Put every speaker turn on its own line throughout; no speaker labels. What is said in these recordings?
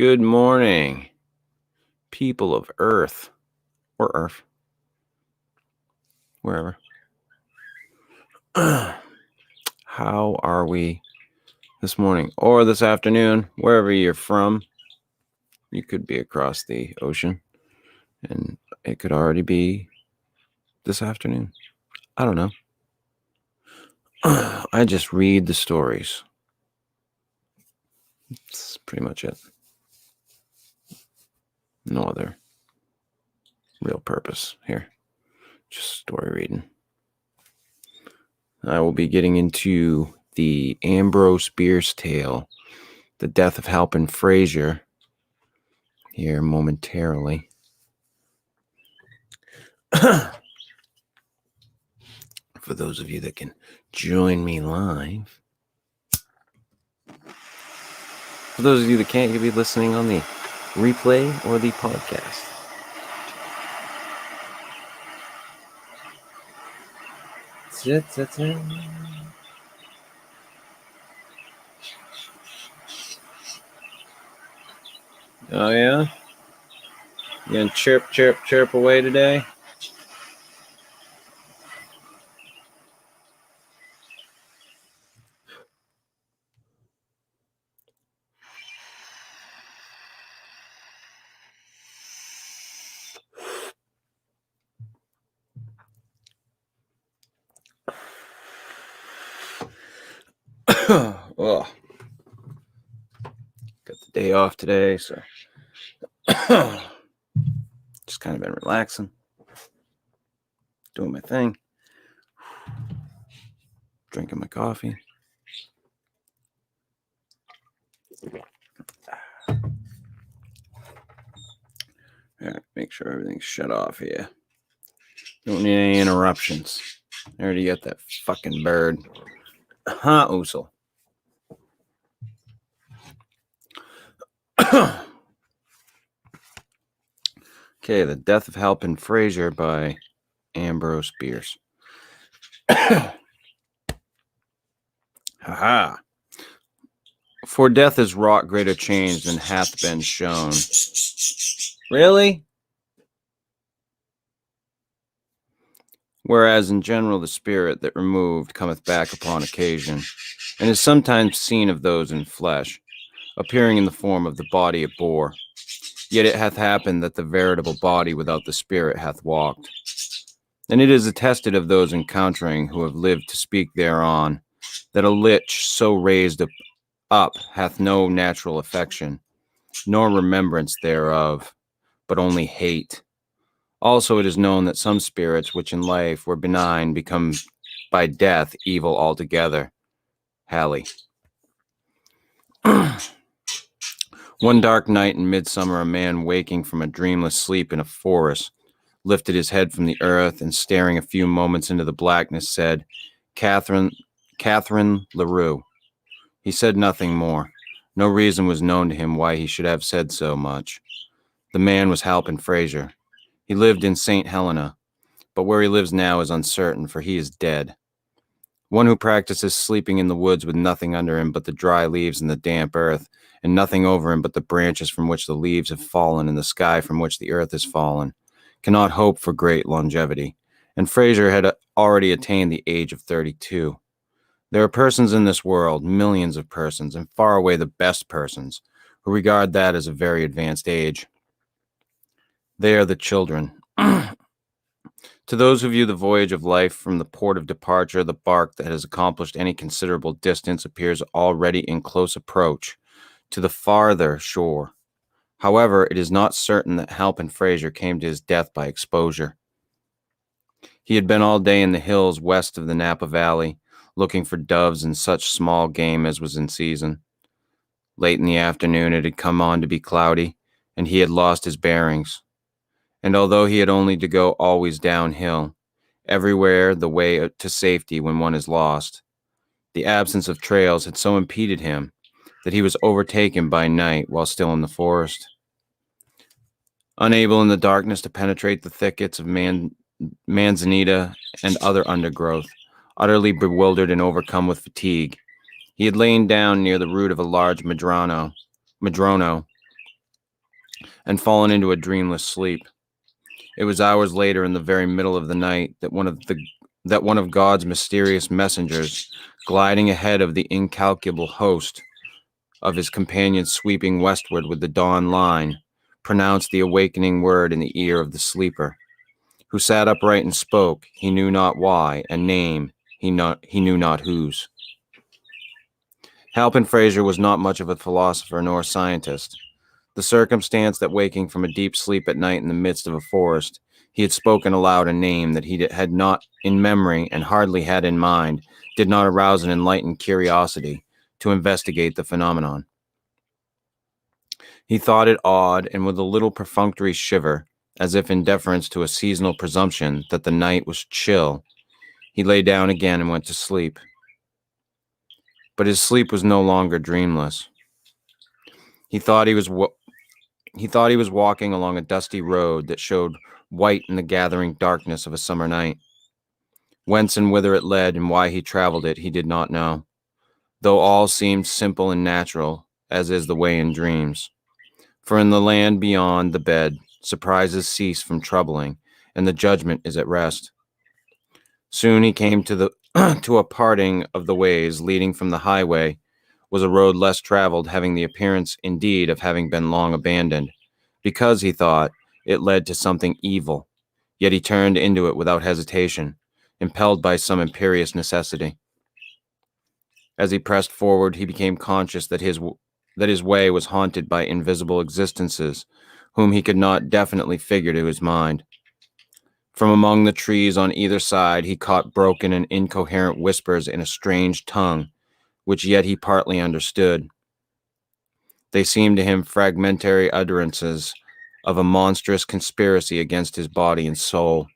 Good morning, people of Earth, or Earth, wherever. How are we this morning or this afternoon, wherever you're from? You could be across the ocean, and it could already be this afternoon. I don't know. I just read the stories. That's pretty much it. No other real purpose here. Just story reading. I will be getting into the Ambrose Bierce tale, The Death of Halpin Frayser, here momentarily. For those of you that can join me live. For those of you that can't, you'll be listening on the replay or the podcast. Oh, yeah? You gonna chirp away today? Oh, got the day off today, so just kind of been relaxing, doing my thing, drinking my coffee. All right, make sure everything's shut off here. Don't need any interruptions. I already got that fucking bird. Huh, Usul? Okay, The Death of Halpin Frayser by Ambrose Bierce. Haha. For death has wrought greater change than hath been shown. Really? Whereas in general the spirit that removed cometh back upon occasion, and is sometimes seen of those in flesh, appearing in the form of the body it bore. Yet it hath happened that the veritable body without the spirit hath walked. And it is attested of those encountering who have lived to speak thereon, that a lich so raised up hath no natural affection, nor remembrance thereof, but only hate. Also it is known that some spirits which in life were benign become by death evil altogether. Hallie. One dark night in midsummer, a man waking from a dreamless sleep in a forest lifted his head from the earth and, staring a few moments into the blackness, said, Catherine LaRue. He said nothing more. No reason was known to him why he should have said so much. The man was Halpin Frayser. He lived in St. Helena, but where he lives now is uncertain, for he is dead. One who practices sleeping in the woods with nothing under him but the dry leaves and the damp earth, and nothing over him but the branches from which the leaves have fallen and the sky from which the earth has fallen, cannot hope for great longevity, and Frayser had already attained the age of 32. There are persons in this world, millions of persons, and far away the best persons, who regard that as a very advanced age. They are the children. To those who view the voyage of life from the port of departure, the bark that has accomplished any considerable distance appears already in close approach to the farther shore. However, it is not certain that Halpin Frayser came to his death by exposure. He had been all day in the hills west of the Napa Valley, looking for doves and such small game as was in season. Late in the afternoon it had come on to be cloudy, and he had lost his bearings. And although he had only to go always downhill, everywhere the way to safety when one is lost, the absence of trails had so impeded him that he was overtaken by night while still in the forest. Unable in the darkness to penetrate the thickets of manzanita and other undergrowth, utterly bewildered and overcome with fatigue, he had lain down near the root of a large madrono, and fallen into a dreamless sleep. It was hours later, in the very middle of the night, that one of God's mysterious messengers, gliding ahead of the incalculable host of his companions sweeping westward with the dawn line, pronounced the awakening word in the ear of the sleeper, who sat upright and spoke, he knew not why, a name he knew not whose. Halpin Frayser was not much of a philosopher nor scientist. The circumstance that, waking from a deep sleep at night in the midst of a forest, he had spoken aloud a name that he had not in memory and hardly had in mind, did not arouse an enlightened curiosity to investigate the phenomenon. He thought it odd, and with a little perfunctory shiver, as if in deference to a seasonal presumption that the night was chill, he lay down again and went to sleep. But his sleep was no longer dreamless. He thought he was walking along a dusty road that showed white in the gathering darkness of a summer night. Whence and whither it led and why he traveled it, he did not know, though all seemed simple and natural, as is the way in dreams. For in the land beyond the bed, surprises cease from troubling, and the judgment is at rest. Soon he came to the to a parting of the ways leading from the highway. Was a road less traveled, having the appearance, indeed, of having been long abandoned, because, he thought, it led to something evil. Yet he turned into it without hesitation, impelled by some imperious necessity. As he pressed forward, he became conscious that his way was haunted by invisible existences, whom he could not definitely figure to his mind. From among the trees on either side, he caught broken and incoherent whispers in a strange tongue, which yet he partly understood. They seemed to him fragmentary utterances of a monstrous conspiracy against his body and soul.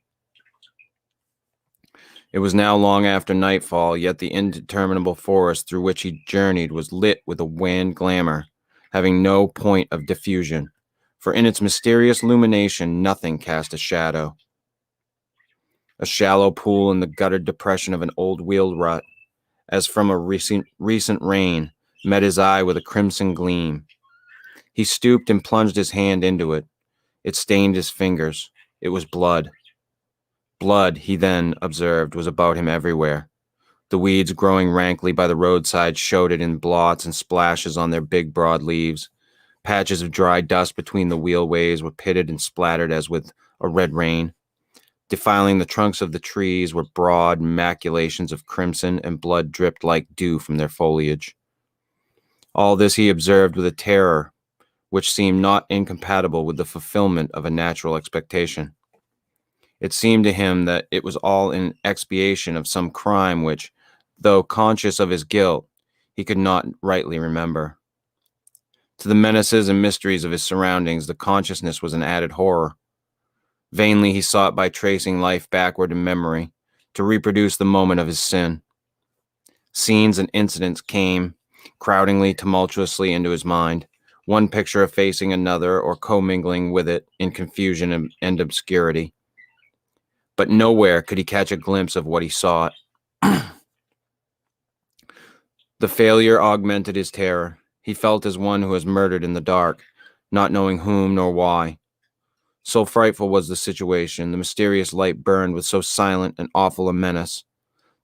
It was now long after nightfall, yet the indeterminable forest through which he journeyed was lit with a wan glamour, having no point of diffusion, for in its mysterious illumination nothing cast a shadow. A shallow pool in the guttered depression of an old wheel rut, as from a recent rain, met his eye with a crimson gleam. He stooped and plunged his hand into it. It stained his fingers. It was blood. Blood, he then observed, was about him everywhere. The weeds growing rankly by the roadside showed it in blots and splashes on their big, broad leaves. Patches of dry dust between the wheelways were pitted and splattered as with a red rain. Defiling the trunks of the trees were broad maculations of crimson, and blood dripped like dew from their foliage. All this he observed with a terror which seemed not incompatible with the fulfillment of a natural expectation. It seemed to him that it was all in expiation of some crime which, though conscious of his guilt, he could not rightly remember. To the menaces and mysteries of his surroundings, the consciousness was an added horror. Vainly he sought, by tracing life backward in memory, to reproduce the moment of his sin. Scenes and incidents came, crowdingly, tumultuously into his mind, one picture effacing another or commingling with it in confusion and obscurity. But nowhere could he catch a glimpse of what he sought. The failure augmented his terror. He felt as one who has murdered in the dark, not knowing whom nor why. So frightful was the situation, the mysterious light burned with so silent and awful a menace.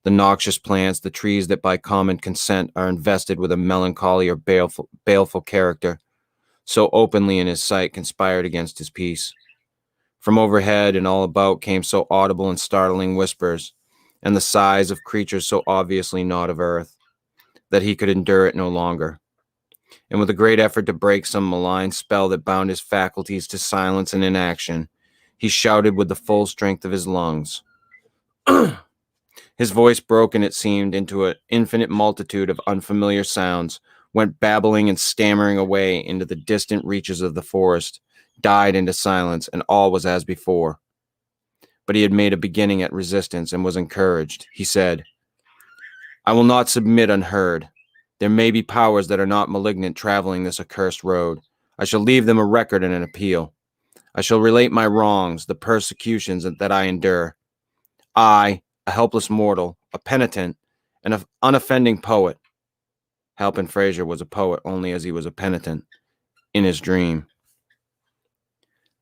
The noxious plants, the trees that by common consent are invested with a melancholy or baleful character, so openly in his sight conspired against his peace. From overhead and all about came so audible and startling whispers, and the sighs of creatures so obviously not of earth, that he could endure it no longer. And with a great effort to break some malign spell that bound his faculties to silence and inaction, he shouted with the full strength of his lungs. His voice, broken, it seemed, into an infinite multitude of unfamiliar sounds, went babbling and stammering away into the distant reaches of the forest, died into silence, and all was as before. But he had made a beginning at resistance and was encouraged. He said, "I will not submit unheard. There may be powers that are not malignant traveling this accursed road. I shall leave them a record and an appeal. I shall relate my wrongs, the persecutions that I endure. I, a helpless mortal, a penitent, and an unoffending poet." Halpin Frayser was a poet only as he was a penitent, in his dream.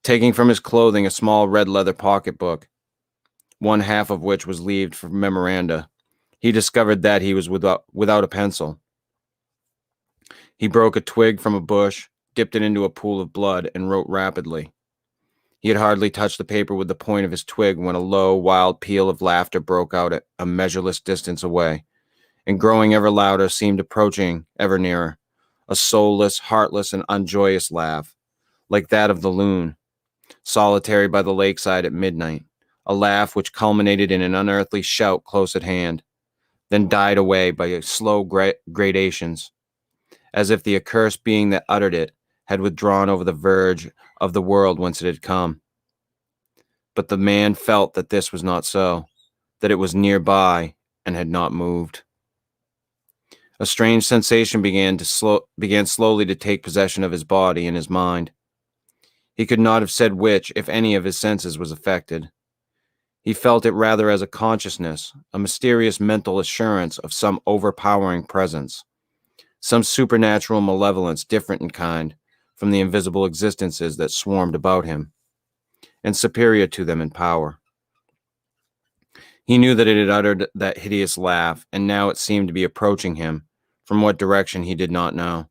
Taking from his clothing a small red leather pocketbook, one half of which was leaved for memoranda, he discovered that he was without a pencil. He broke a twig from a bush, dipped it into a pool of blood, and wrote rapidly. He had hardly touched the paper with the point of his twig when a low, wild peal of laughter broke out at a measureless distance away, and growing ever louder seemed approaching ever nearer, a soulless, heartless, and unjoyous laugh, like that of the loon, solitary by the lakeside at midnight, a laugh which culminated in an unearthly shout close at hand, then died away by slow gradations, as if the accursed being that uttered it had withdrawn over the verge of the world whence it had come. But the man felt that this was not so, that it was nearby and had not moved. A strange sensation began slowly to take possession of his body and his mind. He could not have said which, if any, of his senses was affected. He felt it rather as a consciousness, a mysterious mental assurance of some overpowering presence, some supernatural malevolence different in kind from the invisible existences that swarmed about him, and superior to them in power. He knew that it had uttered that hideous laugh, and now it seemed to be approaching him, from what direction he did not know,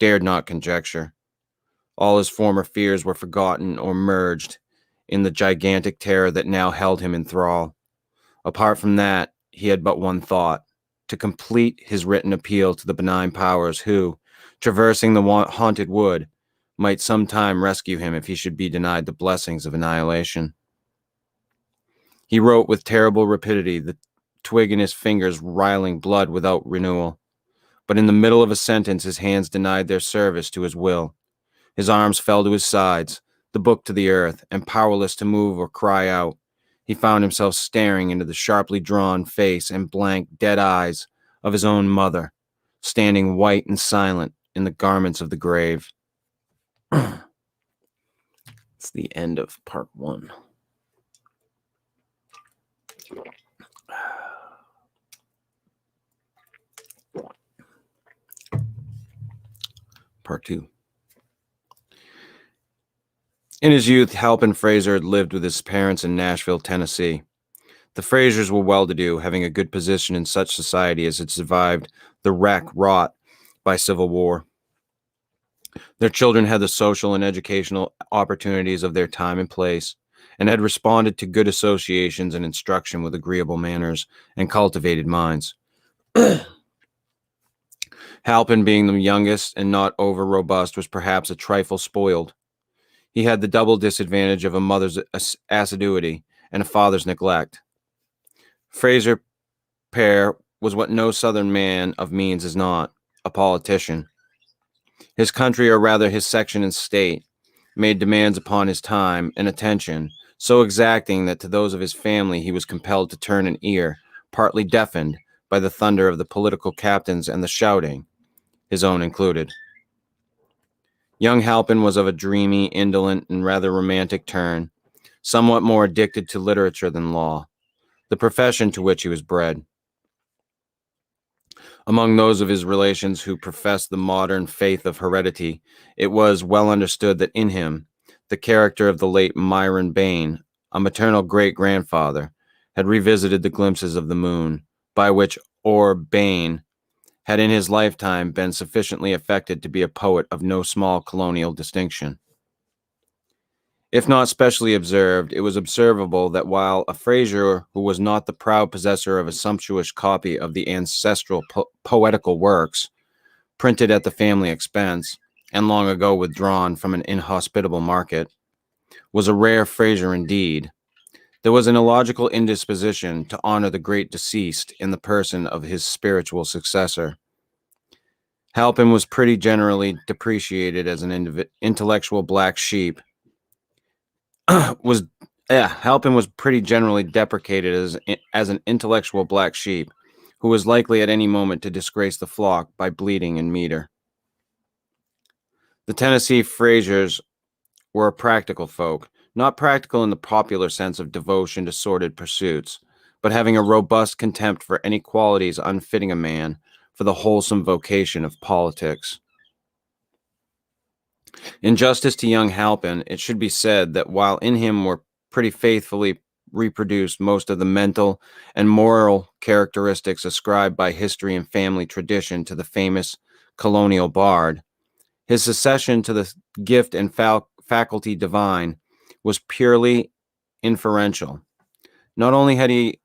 dared not conjecture. All his former fears were forgotten or merged in the gigantic terror that now held him in thrall. Apart from that, he had but one thought: to complete his written appeal to the benign powers who, traversing the haunted wood, might sometime rescue him if he should be denied the blessings of annihilation. He wrote with terrible rapidity, the twig in his fingers riling blood without renewal. But in the middle of a sentence, his hands denied their service to his will. His arms fell to his sides, the book to the earth, and powerless to move or cry out, he found himself staring into the sharply drawn face and blank, dead eyes of his own mother, standing white and silent in the garments of the grave. It's the end of part 1. Part 2. In his youth, Halpin Frayser had lived with his parents in Nashville, Tennessee. The Fraysers were well-to-do, having a good position in such society as had survived the wreck wrought by civil war. Their children had the social and educational opportunities of their time and place, and had responded to good associations and instruction with agreeable manners and cultivated minds. Halpin, being the youngest and not over-robust, was perhaps a trifle spoiled. He had the double disadvantage of a mother's assiduity and a father's neglect. Frayser père was what no Southern man of means is not, a politician. His country, or rather his section and state, made demands upon his time and attention so exacting that to those of his family he was compelled to turn an ear, partly deafened by the thunder of the political captains and the shouting, his own included. Young Halpin was of a dreamy, indolent, and rather romantic turn, somewhat more addicted to literature than law, the profession to which he was bred. Among those of his relations who professed the modern faith of heredity, it was well understood that in him, the character of the late Myron Bayne, a maternal great-grandfather, had revisited the glimpses of the moon, by which orb Bayne had in his lifetime been sufficiently affected to be a poet of no small colonial distinction. If not specially observed, it was observable that while a Frayser who was not the proud possessor of a sumptuous copy of the ancestral poetical works, printed at the family expense, and long ago withdrawn from an inhospitable market, was a rare Frayser indeed, there was an illogical indisposition to honor the great deceased in the person of his spiritual successor. Halpin was pretty generally depreciated as an intellectual black sheep, Halpin was pretty generally deprecated as an intellectual black sheep who was likely at any moment to disgrace the flock by bleating in meter. The Tennessee Fraysers were a practical folk, not practical in the popular sense of devotion to sordid pursuits, but having a robust contempt for any qualities unfitting a man for the wholesome vocation of politics. In justice to young Halpin, it should be said that while in him were pretty faithfully reproduced most of the mental and moral characteristics ascribed by history and family tradition to the famous colonial bard, his succession to the gift and faculty divine was purely inferential. Not only had he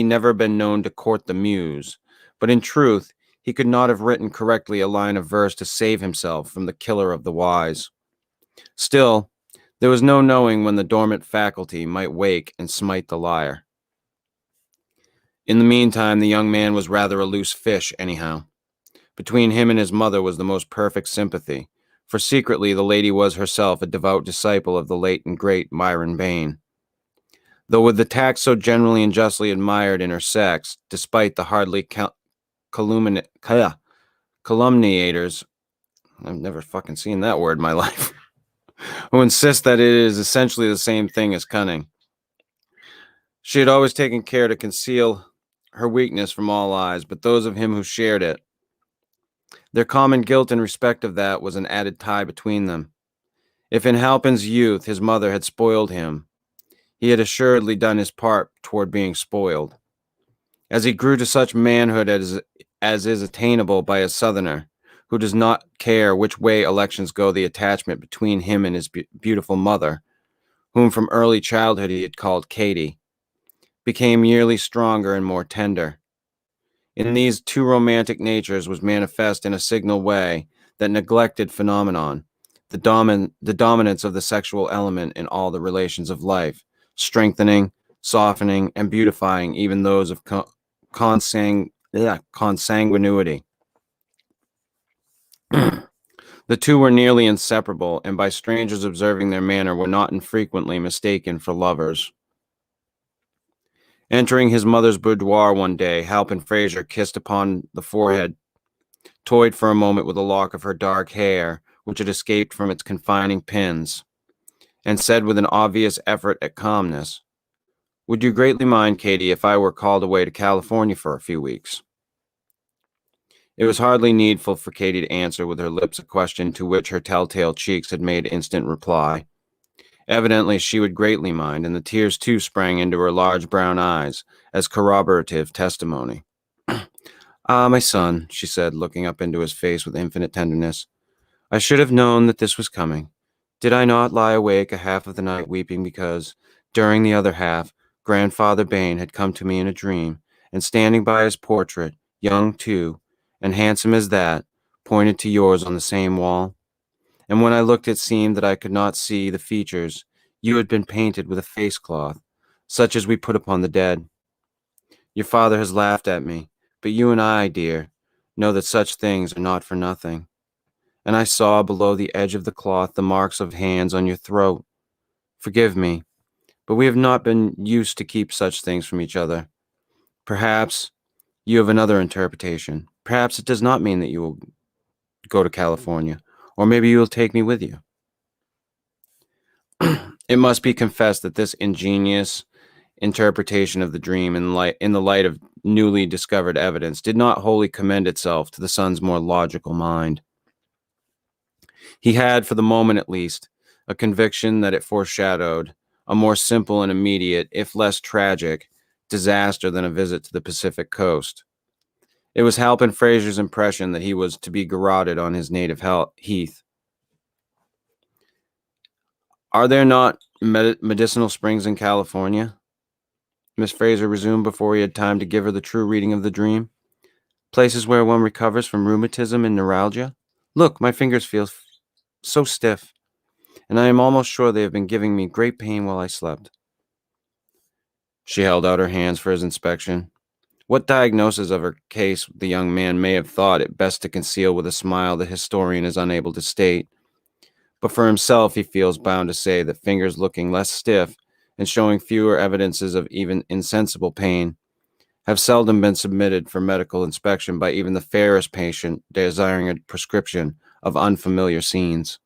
never been known to court the muse, but in truth, he could not have written correctly a line of verse to save himself from the killer of the wise. Still, there was no knowing when the dormant faculty might wake and smite the lyre. In the meantime, the young man was rather a loose fish, anyhow. Between him and his mother was the most perfect sympathy, for secretly the lady was herself a devout disciple of the late and great Myron Bayne. Though with the tact so generally and justly admired in her sex, despite the hardly calumniators, I've never fucking seen that word in my life, who insist that it is essentially the same thing as cunning. She had always taken care to conceal her weakness from all eyes, but those of him who shared it. Their common guilt in respect of that was an added tie between them. If in Halpin's youth his mother had spoiled him, he had assuredly done his part toward being spoiled. As he grew to such manhood as is attainable by a Southerner, who does not care which way elections go, the attachment between him and his beautiful mother, whom from early childhood he had called Katie, became yearly stronger and more tender. In these two romantic natures was manifest in a signal way that neglected phenomenon, the dominance of the sexual element in all the relations of life, strengthening, softening, and beautifying even those of consanguinity. The two were nearly inseparable, and by strangers observing their manner were not infrequently mistaken for lovers. Entering his mother's boudoir one day, Halpin Frayser kissed upon the forehead, toyed for a moment with a lock of her dark hair, which had escaped from its confining pins, and said with an obvious effort at calmness, "Would you greatly mind, Katie, if I were called away to California for a few weeks?" It was hardly needful for Katie to answer with her lips a question to which her telltale cheeks had made instant reply. Evidently, she would greatly mind, and the tears too sprang into her large brown eyes as corroborative testimony. "Ah, my son," she said, looking up into his face with infinite tenderness, "I should have known that this was coming. Did I not lie awake a half of the night weeping because, during the other half, Grandfather Bayne had come to me in a dream, and standing by his portrait, young too, and handsome as that, pointed to yours on the same wall? And when I looked, it seemed that I could not see the features. You had been painted with a face cloth, such as we put upon the dead. Your father has laughed at me, but you and I, dear, know that such things are not for nothing. And I saw below the edge of the cloth the marks of hands on your throat. Forgive me, but we have not been used to keep such things from each other. Perhaps you have another interpretation. Perhaps it does not mean that you will go to California, or maybe you will take me with you." It must be confessed that this ingenious interpretation of the dream in the light of newly discovered evidence did not wholly commend itself to the son's more logical mind. He had, for the moment at least, a conviction that it foreshadowed a more simple and immediate, if less tragic, disaster than a visit to the Pacific coast. It was Halpin Frayser's impression that he was to be garroted on his native heath. "Are there not medicinal springs in California?" Miss Frayser resumed before he had time to give her the true reading of the dream. "Places where one recovers from rheumatism and neuralgia? Look, my fingers feel so stiff, and I am almost sure they have been giving me great pain while I slept." She held out her hands for his inspection. What diagnosis of her case the young man may have thought it best to conceal with a smile the historian is unable to state. But for himself, he feels bound to say that fingers looking less stiff and showing fewer evidences of even insensible pain have seldom been submitted for medical inspection by even the fairest patient desiring a prescription of unfamiliar scenes.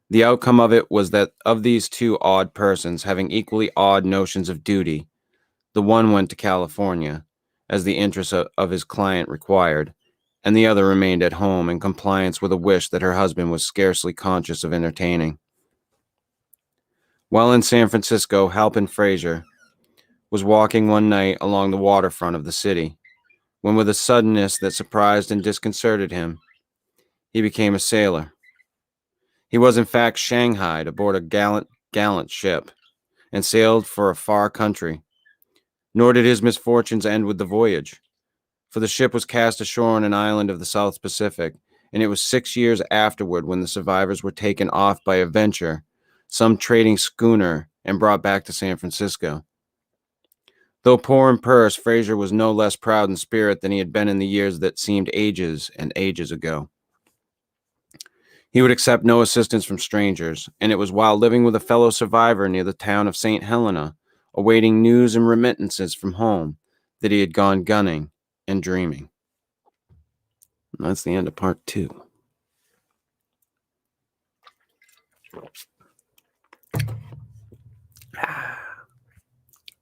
The outcome of it was that of these two odd persons having equally odd notions of duty, the one went to California, as the interests of his client required, and the other remained at home in compliance with a wish that her husband was scarcely conscious of entertaining. While in San Francisco, Halpin Frayser was walking one night along the waterfront of the city, when with a suddenness that surprised and disconcerted him, he became a sailor. He was in fact shanghaied aboard a gallant ship, and sailed for a far country. Nor did his misfortunes end with the voyage, for the ship was cast ashore on an island of the South Pacific, and it was 6 years afterward when the survivors were taken off by a venture, some trading schooner, and brought back to San Francisco. Though poor in purse, Frayser was no less proud in spirit than he had been in the years that seemed ages and ages ago. He would accept no assistance from strangers, and it was while living with a fellow survivor near the town of St. Helena, awaiting news and remittances from home, that he had gone gunning and dreaming. And that's the end of part 2.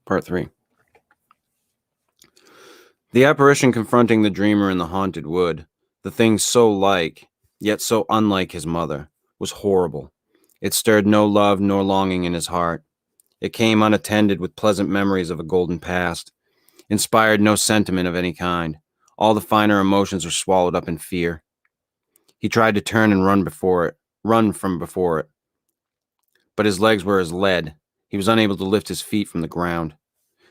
Part 3. The apparition confronting the dreamer in the haunted wood, the thing so like, yet so unlike his mother, was horrible. It stirred no love nor longing in his heart. It came unattended with pleasant memories of a golden past, inspired no sentiment of any kind. All the finer emotions were swallowed up in fear. He tried to turn and run from before it. But his legs were as lead. He was unable to lift his feet from the ground.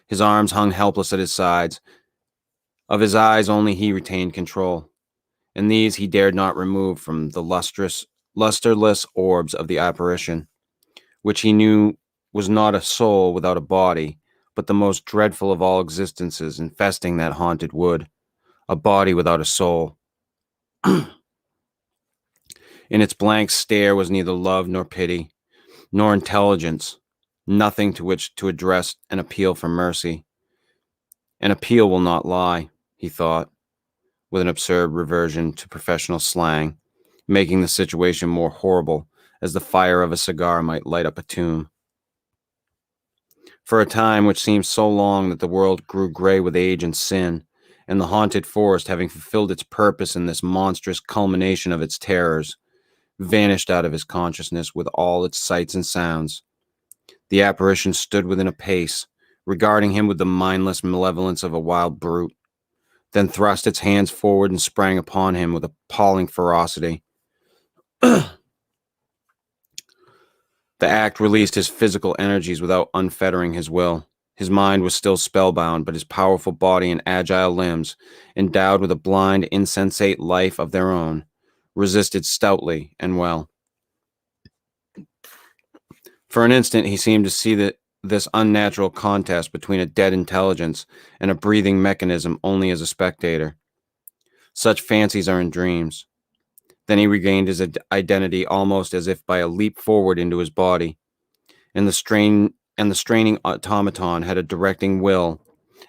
His arms hung helpless at his sides. Of his eyes only he retained control, and these he dared not remove from the lusterless orbs of the apparition, which he knew was not a soul without a body, but the most dreadful of all existences infesting that haunted wood, a body without a soul. In its blank stare was neither love nor pity, nor intelligence, nothing to which to address an appeal for mercy. An appeal will not lie, he thought, with an absurd reversion to professional slang, making the situation more horrible as the fire of a cigar might light up a tomb. For a time which seemed so long that the world grew gray with age and sin, and the haunted forest, having fulfilled its purpose in this monstrous culmination of its terrors, vanished out of his consciousness with all its sights and sounds. The apparition stood within a pace, regarding him with the mindless malevolence of a wild brute, then thrust its hands forward and sprang upon him with appalling ferocity. The act released his physical energies without unfettering his will. His mind was still spellbound, but his powerful body and agile limbs, endowed with a blind, insensate life of their own, resisted stoutly and well. For an instant, he seemed to see this unnatural contest between a dead intelligence and a breathing mechanism only as a spectator. Such fancies are in dreams. Then he regained his identity almost as if by a leap forward into his body, and the straining automaton had a directing will,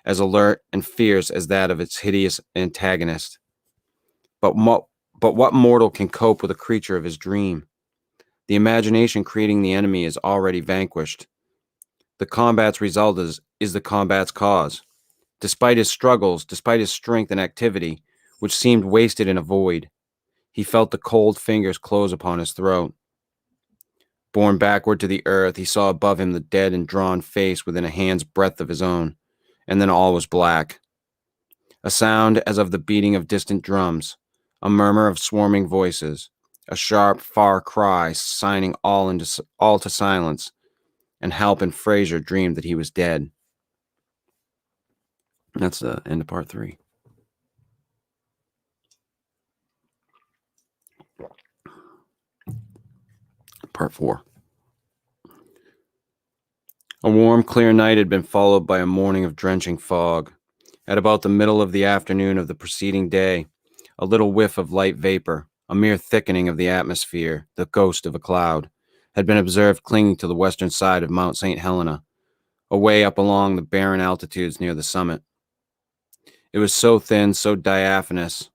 as alert and fierce as that of its hideous antagonist. But what mortal can cope with a creature of his dream? The imagination creating the enemy is already vanquished. The combat's result is the combat's cause. Despite his struggles, despite his strength and activity, which seemed wasted in a void, he felt the cold fingers close upon his throat. Borne backward to the earth, he saw above him the dead and drawn face within a hand's breadth of his own, and then all was black. A sound as of the beating of distant drums, a murmur of swarming voices, a sharp, far cry signing all to silence, and Halpin Frayser dreamed that he was dead. That's the end of part 3. Part 4. A warm, clear night had been followed by a morning of drenching fog. At about the middle of the afternoon of the preceding day, a little whiff of light vapor, a mere thickening of the atmosphere, the ghost of a cloud, had been observed clinging to the western side of Mount St. Helena, away up along the barren altitudes near the summit. It was so thin, so diaphanous,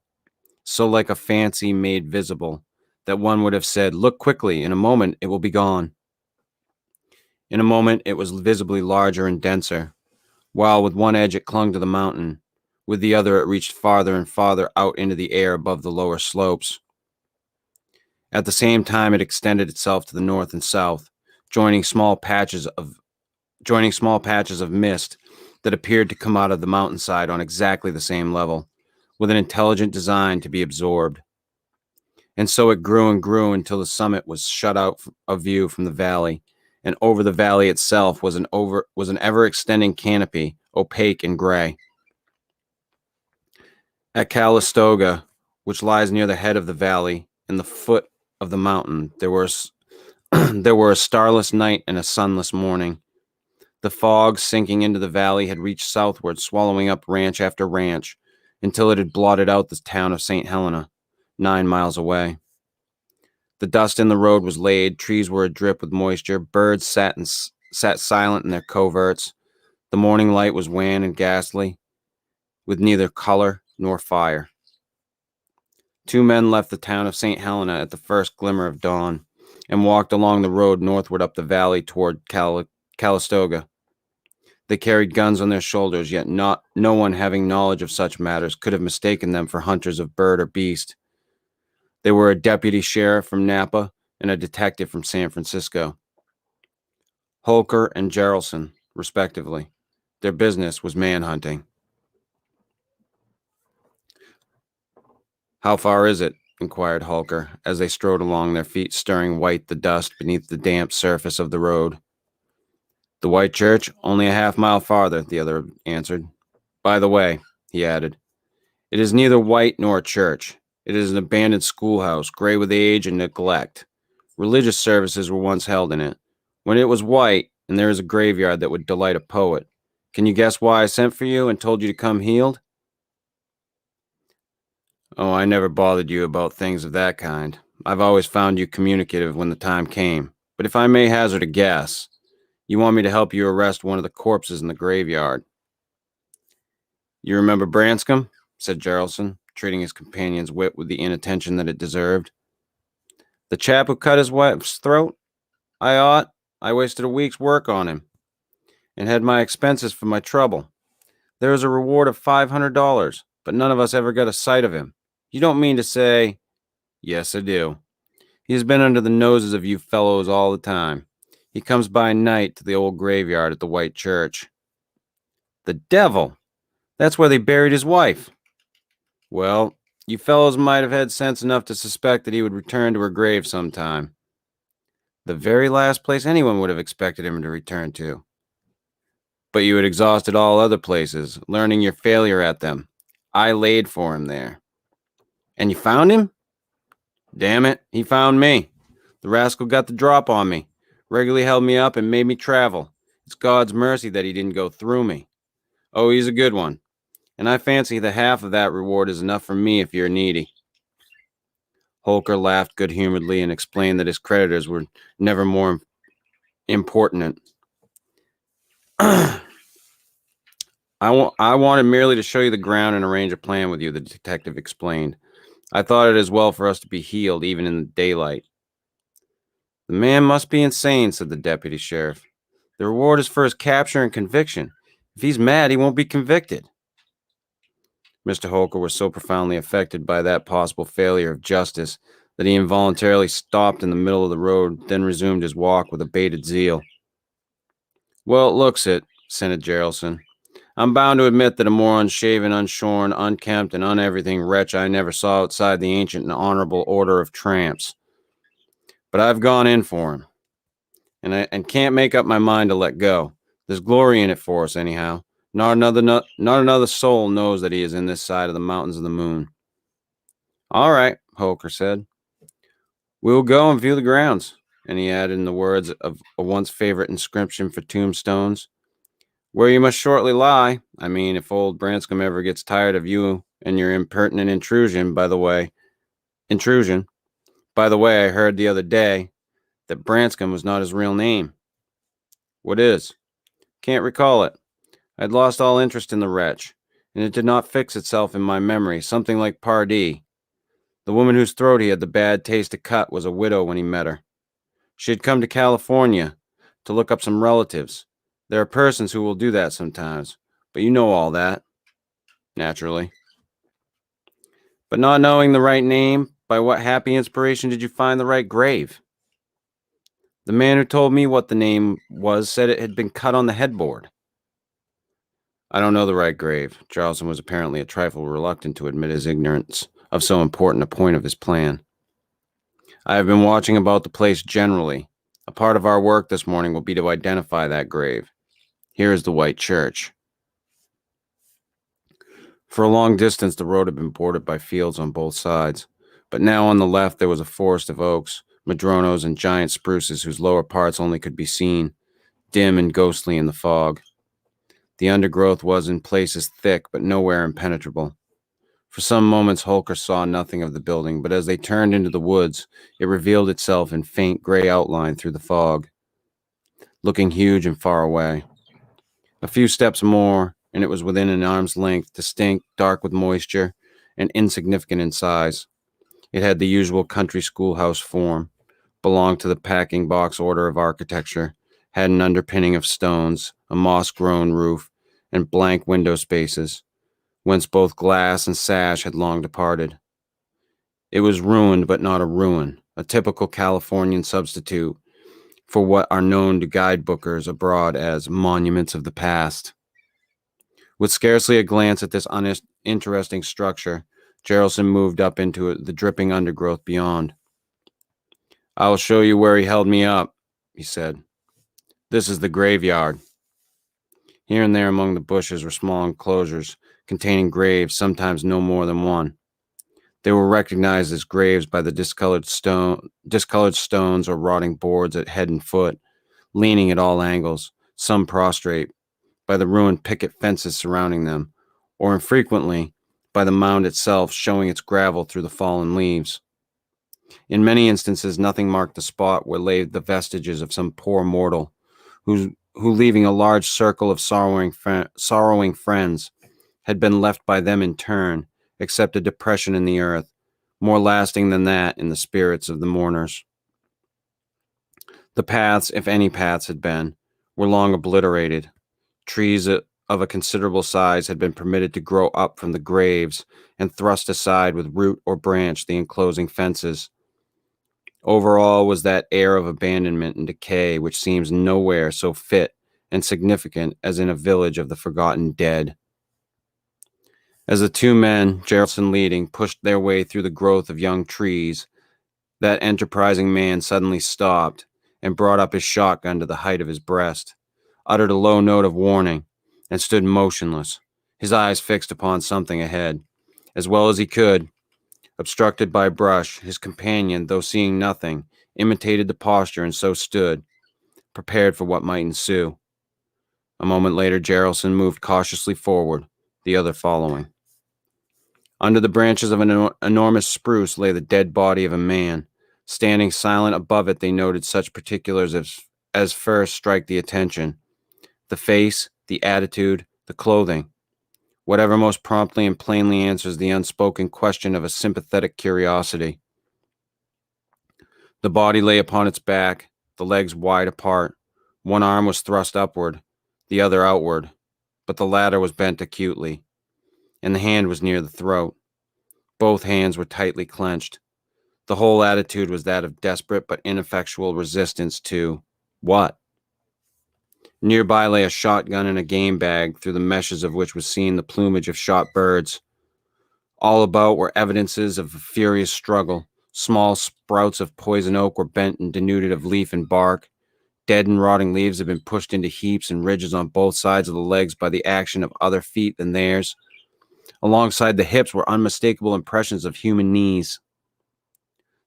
so like a fancy made visible, that one would have said, "Look quickly, in a moment it will be gone." In a moment it was visibly larger and denser, while with one edge it clung to the mountain, With the other, it reached farther and farther out into the air above the lower slopes. At the same time, it extended itself to the north and south, joining small patches of mist that appeared to come out of the mountainside on exactly the same level, with an intelligent design to be absorbed. And so it grew and grew until the summit was shut out of view from the valley, and over the valley itself was an ever-extending canopy, opaque and gray. At Calistoga, which lies near the head of the valley and the foot of the mountain, there were a starless night and a sunless morning. The fog sinking into the valley had reached southward, swallowing up ranch after ranch, until it had blotted out the town of St. Helena, 9 miles away. The dust in the road was laid, trees were adrip with moisture, birds sat silent in their coverts. The morning light was wan and ghastly, with neither color nor fire. 2 men left the town of St. Helena at the first glimmer of dawn, and walked along the road northward up the valley toward Calistoga. They carried guns on their shoulders, yet no one having knowledge of such matters could have mistaken them for hunters of bird or beast. They were a deputy sheriff from Napa and a detective from San Francisco. Holker and Jarrelson, respectively. Their business was manhunting. "How far is it?" inquired Holker, as they strode along, their feet stirring white the dust beneath the damp surface of the road. "The White Church, only a half-mile farther," the other answered. "By the way," he added, "it is neither white nor a church. It is an abandoned schoolhouse, gray with age and neglect. Religious services were once held in it. When it was white, and there is a graveyard that would delight a poet. Can you guess why I sent for you and told you to come healed?" "Oh, I never bothered you about things of that kind. I've always found you communicative when the time came. But if I may hazard a guess, you want me to help you arrest one of the corpses in the graveyard." "You remember Branscombe?" said Jarrelson, treating his companion's wit with the inattention that it deserved. "The chap who cut his wife's throat? I wasted a week's work on him, and had my expenses for my trouble. There was a reward of $500, but none of us ever got a sight of him. You don't mean to say—" "Yes, I do. He has been under the noses of you fellows all the time. He comes by night to the old graveyard at the White Church." "The devil! That's where they buried his wife." "Well, you fellows might have had sense enough to suspect that he would return to her grave sometime." "The very last place anyone would have expected him to return to." "But you had exhausted all other places, learning your failure at them. I laid for him there." "And you found him?" "Damn it, he found me. The rascal got the drop on me, regularly held me up and made me travel. It's God's mercy that he didn't go through me. Oh, he's a good one. And I fancy the half of that reward is enough for me if you're needy." Holker laughed good-humoredly and explained that his creditors were never more importunate. I wanted merely to show you the ground and arrange a plan with you," the detective explained. "I thought it as well for us to be healed even in the daylight." "The man must be insane," said the deputy sheriff. "The reward is for his capture and conviction. If he's mad, he won't be convicted." Mr. Holker was so profoundly affected by that possible failure of justice that he involuntarily stopped in the middle of the road, then resumed his walk with abated zeal. "Well, it looks it," assented Jarrelson. "I'm bound to admit that a more unshaven, unshorn, unkempt, and uneverything wretch I never saw outside the ancient and honorable order of tramps. But I've gone in for him, and can't make up my mind to let go. There's glory in it for us, anyhow. Not another soul knows that he is in this side of the mountains of the moon." "All right," Holker said. "We'll go and view the grounds." And he added in the words of a once favorite inscription for tombstones, "Where you must shortly lie. I mean, if old Branscombe ever gets tired of you and your impertinent intrusion. By the way, I heard the other day that Branscombe was not his real name." "What is?" "Can't recall it. I'd lost all interest in the wretch, and it did not fix itself in my memory. Something like Pardee. The woman whose throat he had the bad taste to cut was a widow when he met her. She had come to California to look up some relatives. There are persons who will do that sometimes, but you know all that." naturally. But not knowing the right name, by what happy inspiration did you find the right grave? The man who told me what the name was said it had been cut on the headboard. I don't know the right grave. Charleston was apparently a trifle reluctant to admit his ignorance of so important a point of his plan. I have been watching about the place generally. A part of our work this morning will be to identify that grave. Here is the white church. For a long distance, the road had been bordered by fields on both sides, but now on the left there was a forest of oaks, madronos, and giant spruces whose lower parts only could be seen, dim and ghostly in the fog. The undergrowth was in places thick, but nowhere impenetrable. For some moments Holker saw nothing of the building, but as they turned into the woods, it revealed itself in faint gray outline through the fog, looking huge and far away. A few steps more, and it was within an arm's length, distinct, dark with moisture, and insignificant in size. It had the usual country schoolhouse form, belonged to the packing box order of architecture, had an underpinning of stones, a moss-grown roof, and blank window spaces, whence both glass and sash had long departed. It was ruined, but not a ruin, a typical Californian substitute for what are known to guidebookers abroad as monuments of the past. With scarcely a glance at this uninteresting structure, Jarrelson moved up into the dripping undergrowth beyond. "I will show you where he held me up," he said. "This is the graveyard." Here and there among the bushes were small enclosures containing graves, sometimes no more than one. They were recognized as graves by the discolored stones or rotting boards at head and foot, leaning at all angles, some prostrate, by the ruined picket fences surrounding them, or infrequently by the mound itself showing its gravel through the fallen leaves. In many instances, nothing marked the spot where lay the vestiges of some poor mortal, who leaving a large circle of sorrowing friends, had been left by them in turn, except a depression in the earth, more lasting than that in the spirits of the mourners. The paths, if any paths had been, were long obliterated. Trees of a considerable size had been permitted to grow up from the graves and thrust aside with root or branch the enclosing fences. Over all was that air of abandonment and decay which seems nowhere so fit and significant as in a village of the forgotten dead. As the two men, Jarrelson leading, pushed their way through the growth of young trees, that enterprising man suddenly stopped and brought up his shotgun to the height of his breast, uttered a low note of warning, and stood motionless, his eyes fixed upon something ahead. As well as he could, obstructed by brush, his companion, though seeing nothing, imitated the posture and so stood, prepared for what might ensue. A moment later, Jarrelson moved cautiously forward, the other following. Under the branches of an enormous spruce lay the dead body of a man. Standing silent above it, they noted such particulars as first strike the attention: the face, the attitude, the clothing, whatever most promptly and plainly answers the unspoken question of a sympathetic curiosity. The body lay upon its back, the legs wide apart. One arm was thrust upward, the other outward, but the latter was bent acutely, and the hand was near the throat. Both hands were tightly clenched. The whole attitude was that of desperate but ineffectual resistance to what? Nearby lay a shotgun and a game bag, through the meshes of which was seen the plumage of shot birds. All about were evidences of a furious struggle. Small sprouts of poison oak were bent and denuded of leaf and bark. Dead and rotting leaves had been pushed into heaps and ridges on both sides of the legs by the action of other feet than theirs. Alongside the hips were unmistakable impressions of human knees.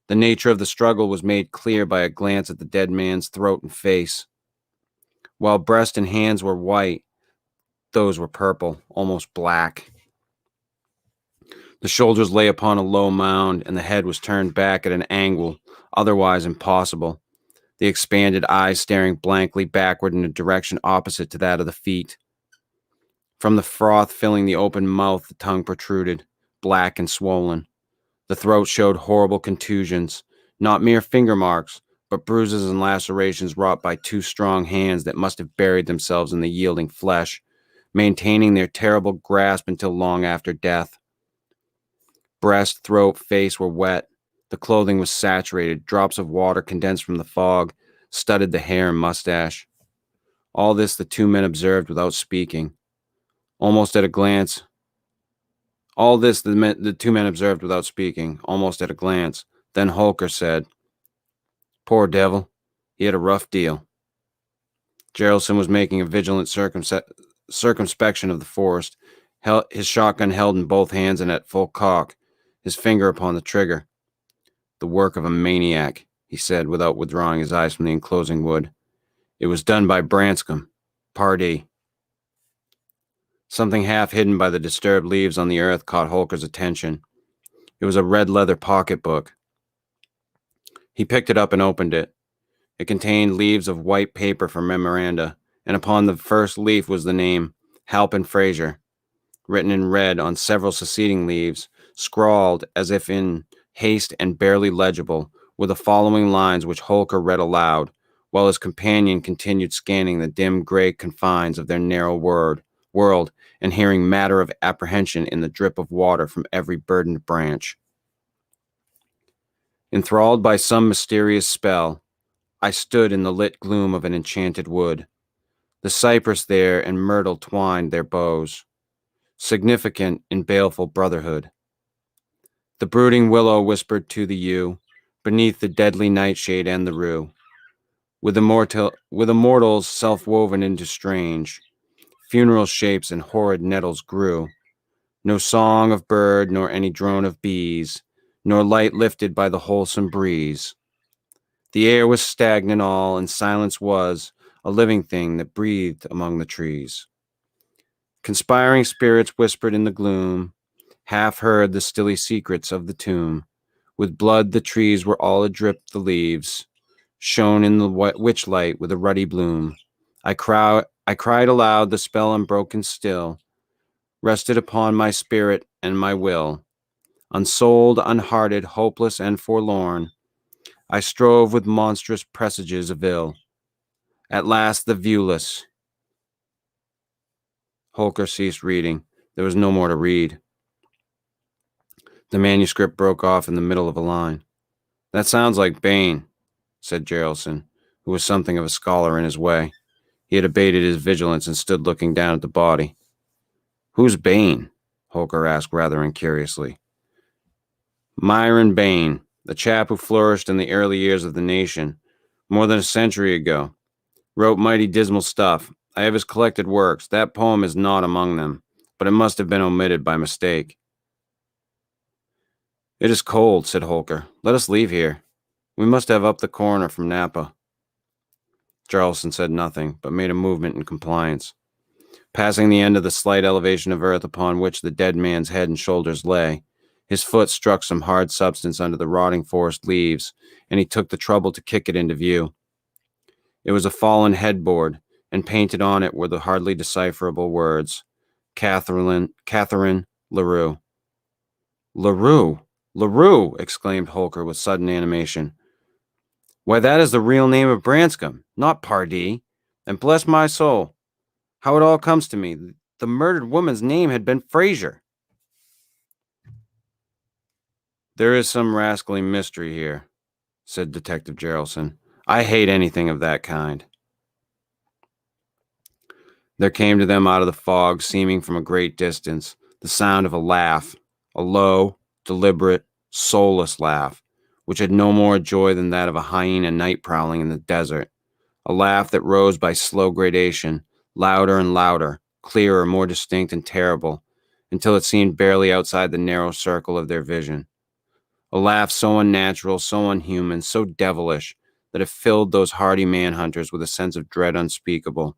The nature of the struggle was made clear by a glance at the dead man's throat and face. While breast and hands were white, those were purple, almost black. The shoulders lay upon a low mound, and the head was turned back at an angle otherwise impossible, the expanded eyes staring blankly backward in a direction opposite to that of the feet. From the froth filling the open mouth, the tongue protruded, black and swollen. The throat showed horrible contusions, not mere finger marks, but bruises and lacerations wrought by two strong hands that must have buried themselves in the yielding flesh, maintaining their terrible grasp until long after death. Breast, throat, face were wet. The clothing was saturated. Drops of water condensed from the fog studded the hair and mustache. All this the two men observed without speaking. Almost at a glance. All this the two men observed without speaking, almost at a glance. Then Holker said, "Poor devil. He had a rough deal." Geraldson was making a vigilant circumspection of the forest, his shotgun held in both hands and at full cock, his finger upon the trigger. "The work of a maniac," he said, without withdrawing his eyes from the enclosing wood. "It was done by Branscombe, Pardee." Something half hidden by the disturbed leaves on the earth caught Holker's attention. It was a red leather pocketbook. He picked it up and opened it. It contained leaves of white paper for memoranda, and upon the first leaf was the name Halpin Frayser, written in red on several succeeding leaves, scrawled as if in haste and barely legible, were the following lines which Holker read aloud, while his companion continued scanning the dim gray confines of their narrow world and hearing matter of apprehension in the drip of water from every burdened branch. Enthralled by some mysterious spell, I stood in the lit gloom of an enchanted wood. The cypress there and myrtle twined their boughs, significant in baleful brotherhood. The brooding willow whispered to the yew, beneath the deadly nightshade and the rue. With immortals self-woven into strange, funeral shapes and horrid nettles grew. No song of bird, nor any drone of bees, nor light lifted by the wholesome breeze. The air was stagnant all, and silence was a living thing that breathed among the trees. Conspiring spirits whispered in the gloom, half heard the stilly secrets of the tomb. With blood the trees were all adrip, the leaves shone in the witch light with a ruddy bloom. I cried aloud, the spell unbroken still rested upon my spirit and my will. Unsouled, unhearted, hopeless, and forlorn, I strove with monstrous presages of ill. At last the viewless. Holker ceased reading. There was no more to read. The manuscript broke off in the middle of a line. "That sounds like Bain," said Geraldson, who was something of a scholar in his way. He had abated his vigilance and stood looking down at the body. "Who's Bain?" Holker asked rather incuriously. "Myron Bain, the chap who flourished in the early years of the nation, more than a century ago. Wrote mighty dismal stuff. I have his collected works. That poem is not among them, but it must have been omitted by mistake." "It is cold," said Holker. "Let us leave here. We must have up the coroner from Napa." Charleston said nothing, but made a movement in compliance. Passing the end of the slight elevation of earth upon which the dead man's head and shoulders lay, his foot struck some hard substance under the rotting forest leaves, and he took the trouble to kick it into view. It was a fallen headboard, and painted on it were the hardly decipherable words, Catherine LaRue. "LaRue! LaRue!" exclaimed Holker with sudden animation. "Why, that is the real name of Branscombe, not Pardee. And bless my soul, how it all comes to me. The murdered woman's name had been Frayser." "There is some rascally mystery here," said Detective Geraldson. "I hate anything of that kind." There came to them out of the fog, seeming from a great distance, the sound of a laugh, a low, deliberate, soulless laugh, which had no more joy than that of a hyena night prowling in the desert, a laugh that rose by slow gradation, louder and louder, clearer, more distinct and terrible, until it seemed barely outside the narrow circle of their vision. A laugh so unnatural, so unhuman, so devilish, that it filled those hardy manhunters with a sense of dread unspeakable.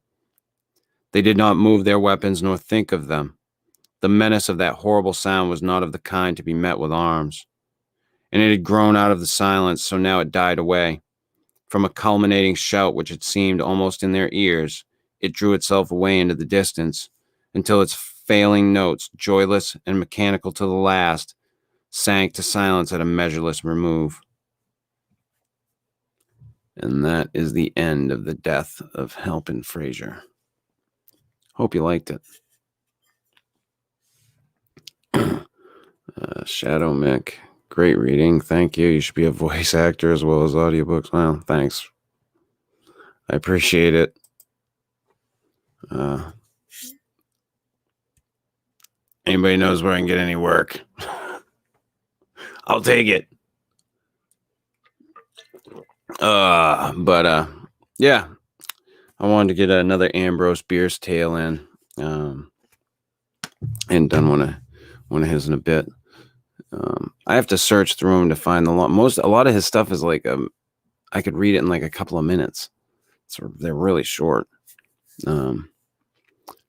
They did not move their weapons nor think of them. The menace of that horrible sound was not of the kind to be met with arms. And it had grown out of the silence, so now it died away. From a culminating shout which had seemed almost in their ears, it drew itself away into the distance, until its failing notes, joyless and mechanical to the last, sank to silence at a measureless remove. And that is the end of the death of Halpin Frayser. Hope you liked it. Shadow Mick. Great reading. Thank you. You should be a voice actor as well as audiobooks. Well, thanks. I appreciate it. Anybody knows where I can get any work? I'll take it. Yeah. I wanted to get another Ambrose Bierce tale in. And done one of his in a bit. I have to search through him to find a lot of his stuff is like I could read it in like a couple of minutes. So they're really short.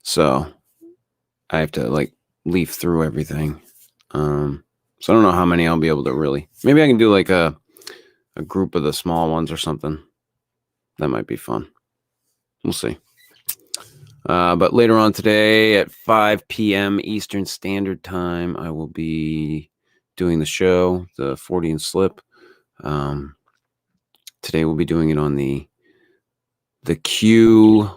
So I have to like leaf through everything. So I don't know how many I'll be able to really. Maybe I can do like a group of the small ones or something. That might be fun. We'll see. But later on today at 5 p.m. Eastern Standard Time, I will be doing the show, the Fortean Slip. Today we'll be doing it on the Q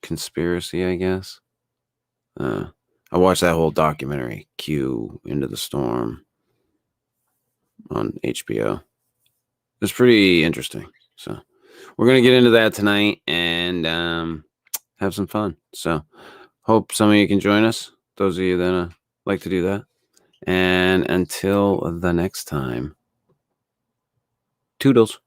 conspiracy, I guess. I watched that whole documentary, Q Into the Storm, on HBO. It's pretty interesting. So we're going to get into that tonight and have some fun. So hope some of you can join us, those of you that like to do that. And until the next time, toodles.